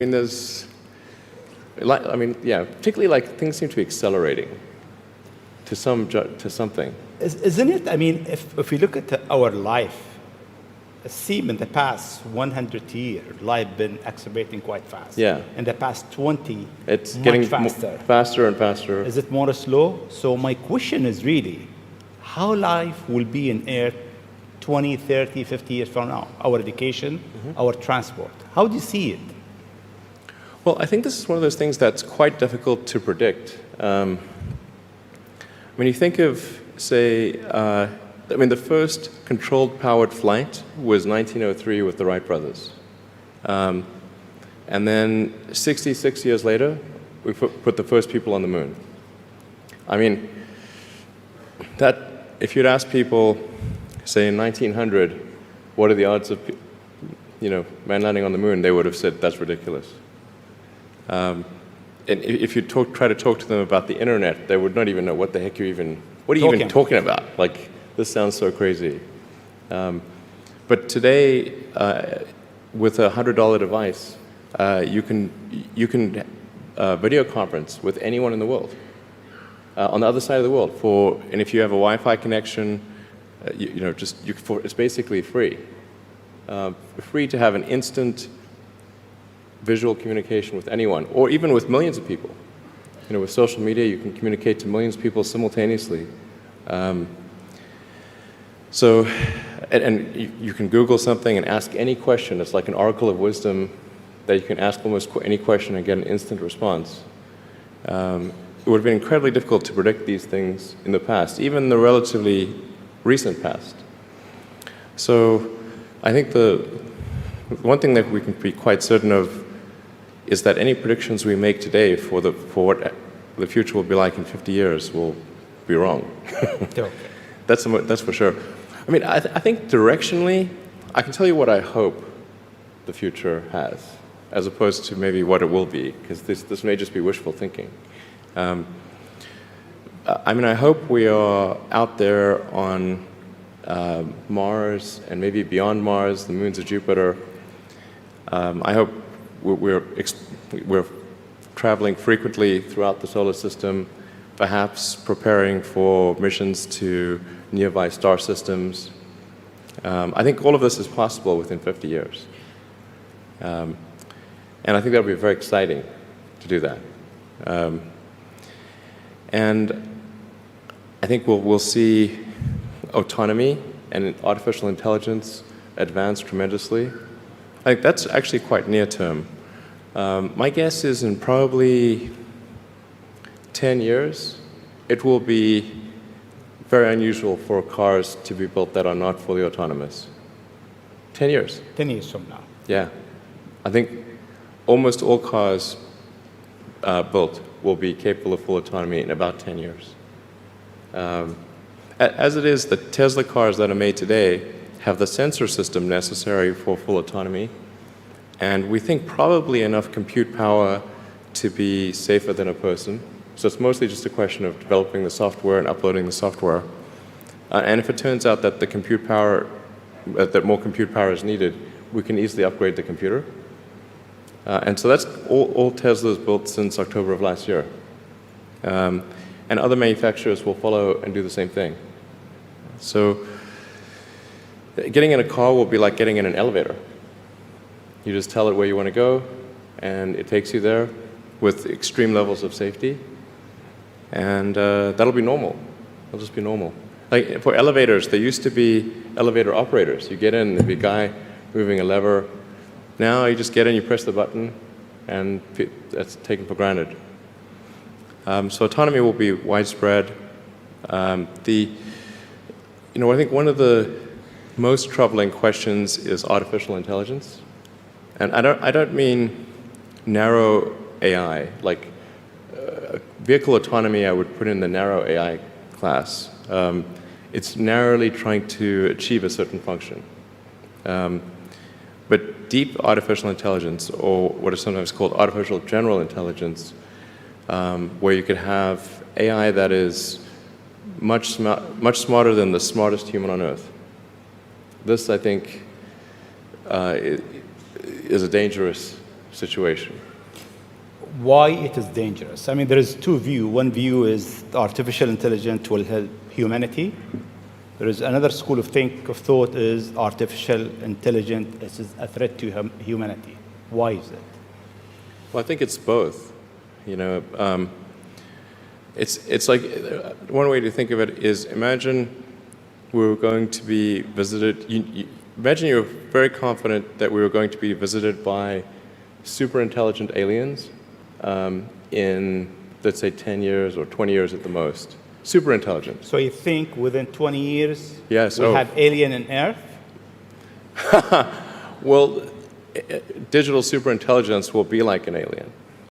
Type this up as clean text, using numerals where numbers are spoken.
I mean, particularly like things seem to be accelerating to something. Isn't it? I mean, if we look at our life, it seems in the past 100 years, life been accelerating quite fast. Yeah. In the past 20, It's much getting faster. faster and faster. Is it more slow? So my question is really, how life will be in Earth 20, 30, 50 years from now? Our education, our transport. How do you see it? Well, I think this is one of those things that's quite difficult to predict. When you think of, say, the first controlled powered flight was 1903 with the Wright brothers. And then 66 years later, we put the first people on the moon. I mean, if you'd ask people, say in 1900, what are the odds of man landing on the moon, they would have said that's ridiculous. And if you try to talk to them about the internet, they would not even know what the heck what are you even talking about? Like, this sounds so crazy. But today, with a $100 device, you can video conference with anyone in the world, on the other side of the world. And if you have a Wi-Fi connection, it's basically free. Free to have an instant visual communication with anyone, or even with millions of people. With social media, you can communicate to millions of people simultaneously. You can Google something and ask any question. It's like an oracle of wisdom that you can ask almost any question and get an instant response. It would have been incredibly difficult to predict these things in the past, even the relatively recent past. So I think the one thing that we can be quite certain of is that any predictions we make today for what the future will be like in 50 years will be wrong. Okay. That's for sure. I mean, I think directionally, I can tell you what I hope the future has, as opposed to maybe what it will be, because this may just be wishful thinking. I hope we are out there on Mars and maybe beyond Mars, the moons of Jupiter. I hope we're traveling frequently throughout the solar system, perhaps preparing for missions to nearby star systems. I think all of this is possible within 50 years. And I think that would be very exciting to do that. And I think we'll see autonomy and artificial intelligence advance tremendously. I think that's actually quite near term. My guess is in probably 10 years, it will be very unusual for cars to be built that are not fully autonomous. 10 years. 10 years from now. Yeah. I think almost all cars built will be capable of full autonomy in about 10 years. As it is, the Tesla cars that are made today have the sensor system necessary for full autonomy, and we think probably enough compute power to be safer than a person. So it's mostly just a question of developing the software and uploading the software. And if it turns out that that more compute power is needed, we can easily upgrade the computer. And so that's all Tesla's built since October of last year. And other manufacturers will follow and do the same thing. So getting in a car will be like getting in an elevator. You just tell it where you want to go, and it takes you there with extreme levels of safety. And that'll be normal. It'll just be normal. Like for elevators, there used to be elevator operators. You get in, there'd be a guy moving a lever. Now you just get in, you press the button, and that's taken for granted. So autonomy will be widespread. I think one of the most troubling questions is artificial intelligence. And I don't mean narrow AI. Like vehicle autonomy, I would put in the narrow AI class. It's narrowly trying to achieve a certain function. But deep artificial intelligence, or what is sometimes called artificial general intelligence, where you could have AI that is much smarter than the smartest human on Earth. This, I think, is a dangerous situation. Why it is dangerous? I mean, there is two views. One view is artificial intelligence will help humanity. There is another school of thought is artificial intelligence is a threat to humanity. Why is it? Well, I think it's both. You know, it's like one way to think of it is imagine we were going to be visited. Imagine you're very confident that we were going to be visited by super intelligent aliens in, let's say, 10 years or 20 years at the most. Super intelligent. So you think within 20 years Yes. we'll have alien in Earth? Well, digital superintelligence will be like an alien.